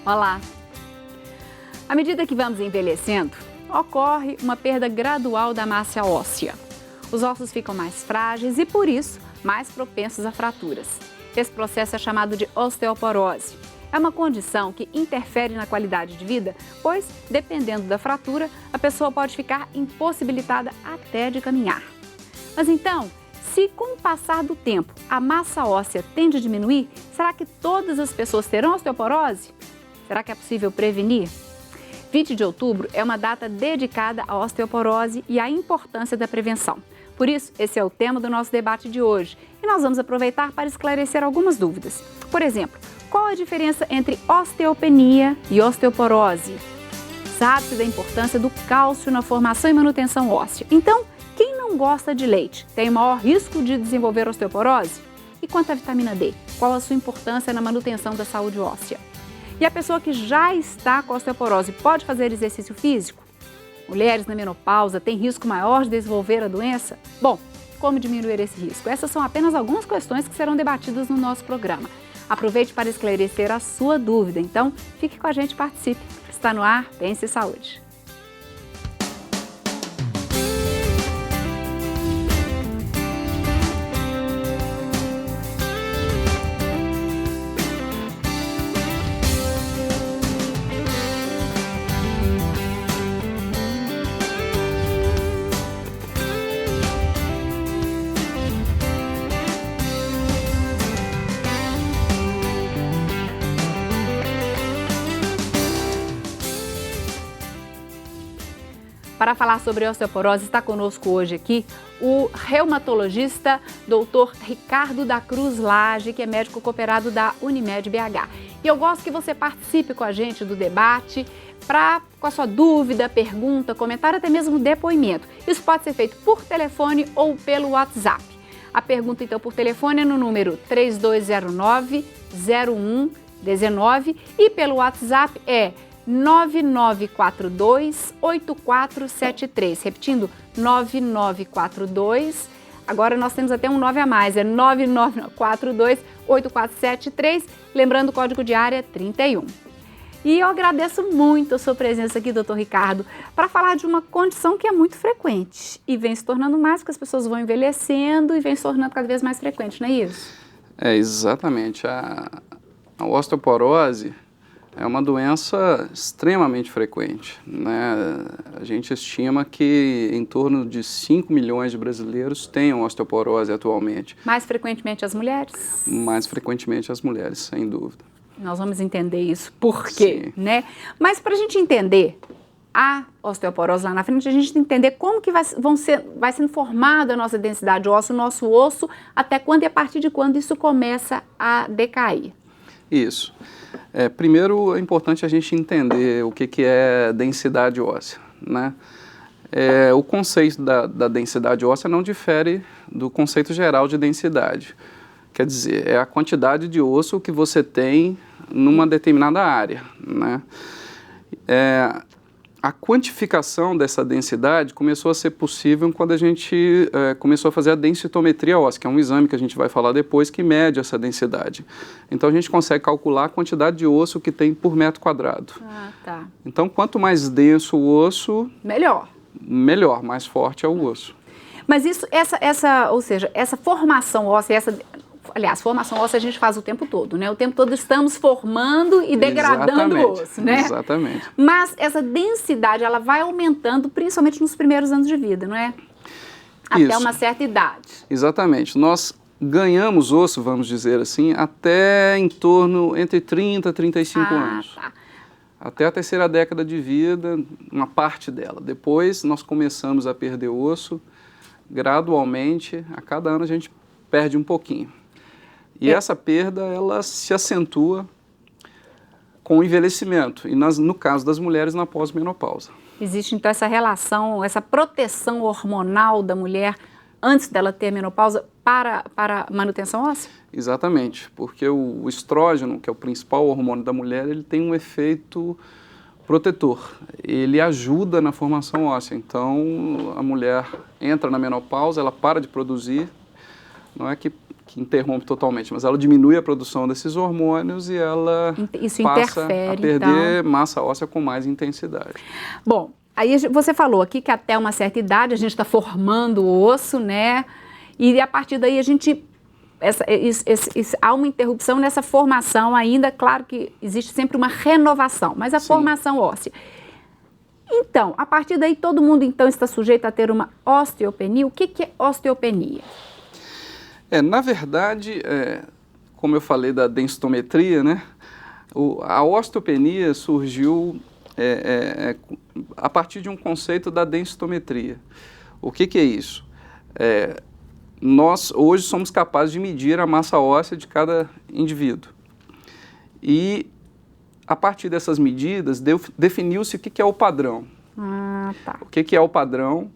Olá! À medida que vamos envelhecendo, ocorre uma perda gradual da massa óssea. Os ossos ficam mais frágeis e, por isso, mais propensos a fraturas. Esse processo é chamado de osteoporose. É uma condição que interfere na qualidade de vida, pois, dependendo da fratura, a pessoa pode ficar impossibilitada até de caminhar. Mas então, se com o passar do tempo a massa óssea tende a diminuir, será que todas as pessoas terão osteoporose? Será que é possível prevenir? 20 de outubro é uma data dedicada à osteoporose e à importância da prevenção. Por isso, esse é o tema do nosso debate de hoje e nós vamos aproveitar para esclarecer algumas dúvidas. Por exemplo, qual a diferença entre osteopenia e osteoporose? Sabe-se da importância do cálcio na formação e manutenção óssea. Então, quem não gosta de leite tem maior risco de desenvolver osteoporose? E quanto à vitamina D? Qual a sua importância na manutenção da saúde óssea? E a pessoa que já está com osteoporose pode fazer exercício físico? Mulheres na menopausa têm risco maior de desenvolver a doença? Bom, como diminuir esse risco? Essas são apenas algumas questões que serão debatidas no nosso programa. Aproveite para esclarecer a sua dúvida, então fique com a gente e participe. Está no ar, Pense Saúde. Para falar sobre osteoporose, está conosco hoje aqui o reumatologista Dr. Ricardo da Cruz Lage, que é médico cooperado da Unimed BH. E eu gosto que você participe com a gente do debate, com a sua dúvida, pergunta, comentário, até mesmo depoimento. Isso pode ser feito por telefone ou pelo WhatsApp. A pergunta, então, por telefone é no número 3209-0119 e pelo WhatsApp é 9942-8473, repetindo, 9942, agora nós temos até um 9 a mais, é 9942-8473, lembrando o código de área 31. E eu agradeço muito a sua presença aqui, doutor Ricardo, para falar de uma condição que é muito frequente e vem se tornando mais, porque as pessoas vão envelhecendo e vem se tornando cada vez mais frequente, não é isso? É, exatamente. A osteoporose é uma doença extremamente frequente, né? A gente estima que em torno de 5 milhões de brasileiros tenham osteoporose atualmente. Mais frequentemente as mulheres? Mais frequentemente as mulheres, sem dúvida. Nós vamos entender isso, por quê, né? Mas para a gente entender a osteoporose lá na frente, a gente tem que entender como que vai sendo formada a nossa densidade óssea, o nosso osso, até quando e a partir de quando isso começa a decair. Isso. Primeiro é importante a gente entender o que é densidade óssea, né? O conceito da densidade óssea não difere do conceito geral de densidade. Quer dizer, é a quantidade de osso que você tem numa determinada área, né? A quantificação dessa densidade começou a ser possível quando a gente começou a fazer a densitometria óssea, que é um exame que a gente vai falar depois, que mede essa densidade. Então, a gente consegue calcular a quantidade de osso que tem por metro quadrado. Ah, tá. Então, quanto mais denso o osso, melhor, mais forte é o osso. Mas isso, ou seja, essa formação óssea, aliás, formação óssea a gente faz o tempo todo, né? O tempo todo estamos formando e degradando o osso, né? Exatamente. Mas essa densidade, ela vai aumentando principalmente nos primeiros anos de vida, não é? Até uma certa idade. Exatamente. Nós ganhamos osso, vamos dizer assim, até em torno entre 30 e 35 anos. Tá. Até a terceira década de vida, uma parte dela. Depois nós começamos a perder osso, gradualmente, a cada ano a gente perde um pouquinho. E essa perda, ela se acentua com o envelhecimento, e no caso das mulheres, na pós-menopausa. Existe, então, essa relação, essa proteção hormonal da mulher antes dela ter menopausa para a manutenção óssea? Exatamente, porque o estrógeno, que é o principal hormônio da mulher, ele tem um efeito protetor. Ele ajuda na formação óssea. Então, a mulher entra na menopausa, ela para de produzir, não é que interrompe totalmente, mas ela diminui a produção desses hormônios e ela passa a perder massa óssea com mais intensidade. Bom, aí você falou aqui que até uma certa idade a gente está formando o osso, né? E a partir daí a gente... há uma interrupção nessa formação ainda, claro que existe sempre uma renovação, mas a formação óssea. Então, a partir daí todo mundo então está sujeito a ter uma osteopenia. O que é osteopenia? Na verdade, como eu falei da densitometria, né, a osteopenia surgiu a partir de um conceito da densitometria. O que é isso? Nós hoje somos capazes de medir a massa óssea de cada indivíduo. E a partir dessas medidas definiu-se o que é o padrão. Tá. O que é o padrão?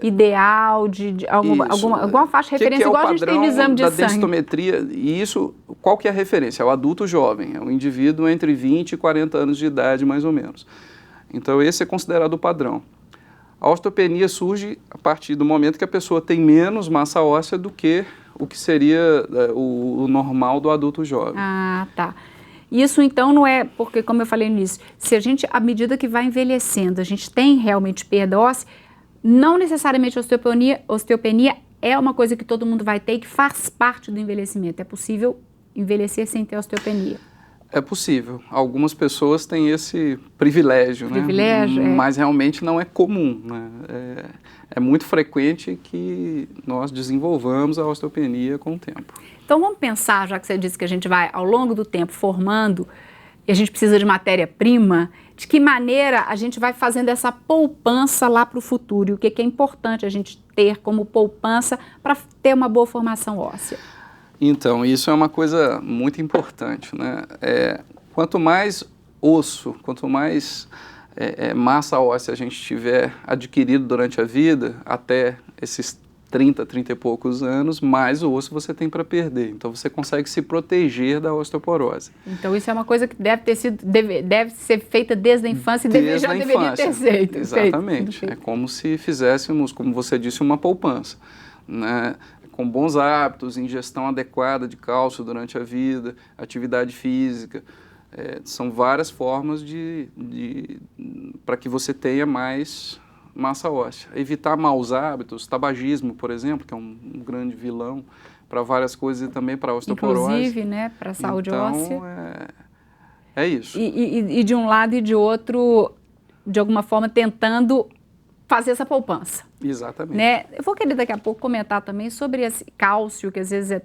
Ideal de alguma faixa de referência, igual a gente tem no exame de sangue. Da densitometria, e isso, qual que é a referência? É o adulto jovem, é o indivíduo entre 20 e 40 anos de idade, mais ou menos. Então, esse é considerado o padrão. A osteopenia surge a partir do momento que a pessoa tem menos massa óssea do que o que seria o normal do adulto jovem. Tá. Isso então não é, porque como eu falei no início, se a gente, à medida que vai envelhecendo, a gente tem realmente perda óssea, não necessariamente osteopenia é uma coisa que todo mundo vai ter e que faz parte do envelhecimento. É possível envelhecer sem ter osteopenia? É possível. Algumas pessoas têm esse privilégio, né? Mas realmente não é comum, né? É muito frequente que nós desenvolvamos a osteopenia com o tempo. Então vamos pensar, já que você disse que a gente vai ao longo do tempo formando e a gente precisa de matéria-prima, de que maneira a gente vai fazendo essa poupança lá para o futuro? E o que é importante a gente ter como poupança para ter uma boa formação óssea? Então, isso é uma coisa muito importante, né? Quanto mais osso, quanto mais massa óssea a gente tiver adquirido durante a vida, até esses 30 e poucos anos, mais o osso você tem para perder. Então, você consegue se proteger da osteoporose. Então, isso é uma coisa que deve ser feita desde a infância e já deveria ter feito. Exatamente. É como se fizéssemos, como você disse, uma poupança, né? Com bons hábitos, ingestão adequada de cálcio durante a vida, atividade física. São várias formas para que você tenha mais massa óssea. Evitar maus hábitos, tabagismo, por exemplo, que é um grande vilão para várias coisas e também para a osteoporose. Inclusive, né, para a saúde óssea. É isso. E de um lado e de outro, de alguma forma, tentando fazer essa poupança. Exatamente. Né? Eu vou querer daqui a pouco comentar também sobre esse cálcio, que às vezes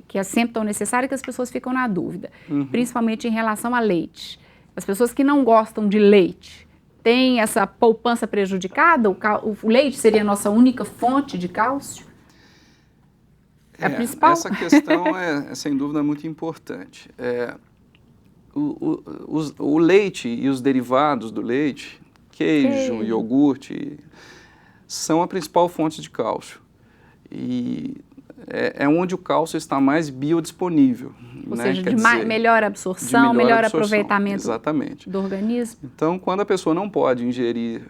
que é sempre tão necessário que as pessoas ficam na dúvida, principalmente em relação a leite. As pessoas que não gostam de leite, têm essa poupança prejudicada? O leite seria a nossa única fonte de cálcio? É a principal? Essa questão é, sem dúvida, muito importante. O leite e os derivados do leite, queijo, iogurte, são a principal fonte de cálcio. E é onde o cálcio está mais biodisponível. Ou seja, de melhor absorção, melhor aproveitamento do organismo. Então, quando a pessoa não pode ingerir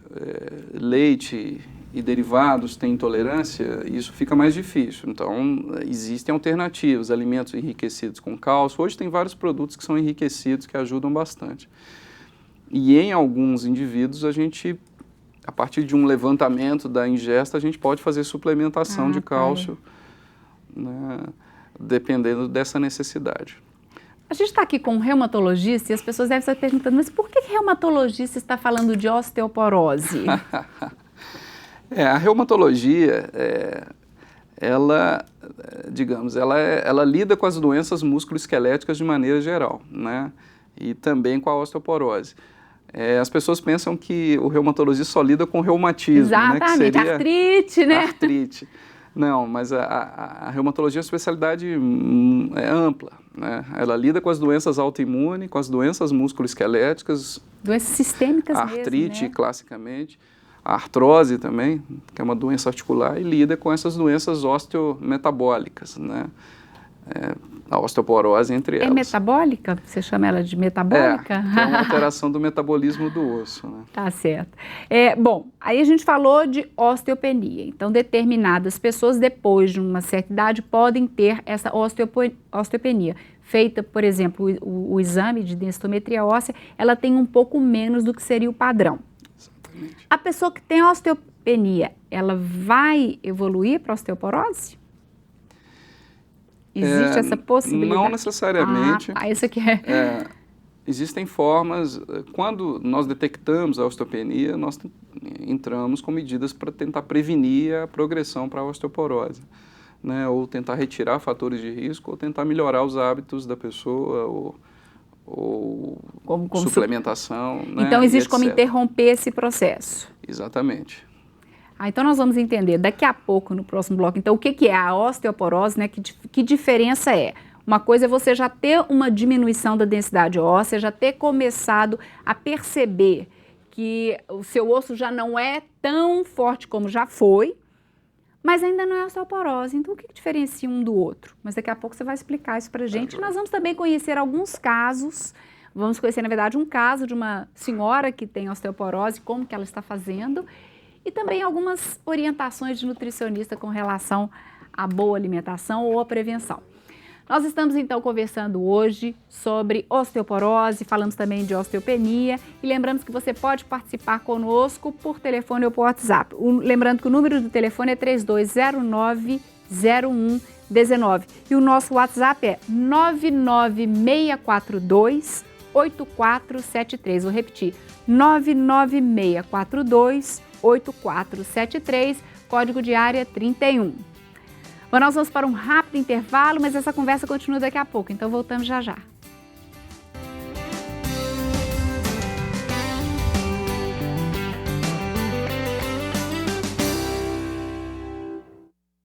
leite e derivados, tem intolerância, isso fica mais difícil. Então, existem alternativas, alimentos enriquecidos com cálcio. Hoje tem vários produtos que são enriquecidos, que ajudam bastante. E em alguns indivíduos, a partir de um levantamento da ingesta, a gente pode fazer suplementação de cálcio, né, dependendo dessa necessidade. A gente está aqui com um reumatologista e as pessoas devem estar perguntando, mas por que o reumatologista está falando de osteoporose? A reumatologia, ela lida com as doenças musculoesqueléticas de maneira geral, né? E também com a osteoporose. As pessoas pensam que o reumatologista só lida com reumatismo. Exatamente, né? Que seria artrite, né? Artrite. Não, mas a reumatologia é uma especialidade ampla, né? Ela lida com as doenças autoimunes, com as doenças musculoesqueléticas. Doenças sistêmicas mesmo, artrite, né? Classicamente. A artrose também, que é uma doença articular, e lida com essas doenças osteometabólicas, né? a osteoporose entre elas. É metabólica? Você chama ela de metabólica? É uma alteração do metabolismo do osso, né? Tá certo. Bom, aí a gente falou de osteopenia. Então, determinadas pessoas, depois de uma certa idade, podem ter essa osteopenia. Feita, por exemplo, o exame de densitometria óssea, ela tem um pouco menos do que seria o padrão. Exatamente. A pessoa que tem osteopenia, ela vai evoluir para osteoporose? Existe essa possibilidade? Não necessariamente. Isso aqui é... Existem formas, quando nós detectamos a osteopenia, nós entramos com medidas para tentar prevenir a progressão para a osteoporose, né? Ou tentar retirar fatores de risco, ou tentar melhorar os hábitos da pessoa, ou suplementação. Né? Então, existe como interromper esse processo. Exatamente. Então, nós vamos entender daqui a pouco, no próximo bloco, então, o que é a osteoporose, né? Que diferença é? Uma coisa é você já ter uma diminuição da densidade óssea, já ter começado a perceber que o seu osso já não é tão forte como já foi, mas ainda não é osteoporose. Então, o que diferencia um do outro? Mas daqui a pouco você vai explicar isso pra gente. Nós vamos também conhecer alguns casos. Vamos conhecer, na verdade, um caso de uma senhora que tem osteoporose, como que ela está fazendo, e também algumas orientações de nutricionista com relação à boa alimentação ou à prevenção. Nós estamos, então, conversando hoje sobre osteoporose, falamos também de osteopenia e lembramos que você pode participar conosco por telefone ou por WhatsApp. Lembrando que o número do telefone é 3209-0119 e o nosso WhatsApp é 99642-8473. Vou repetir, 99642-8473, código de área 31. Bom, nós vamos para um rápido intervalo, mas essa conversa continua daqui a pouco, então voltamos já já.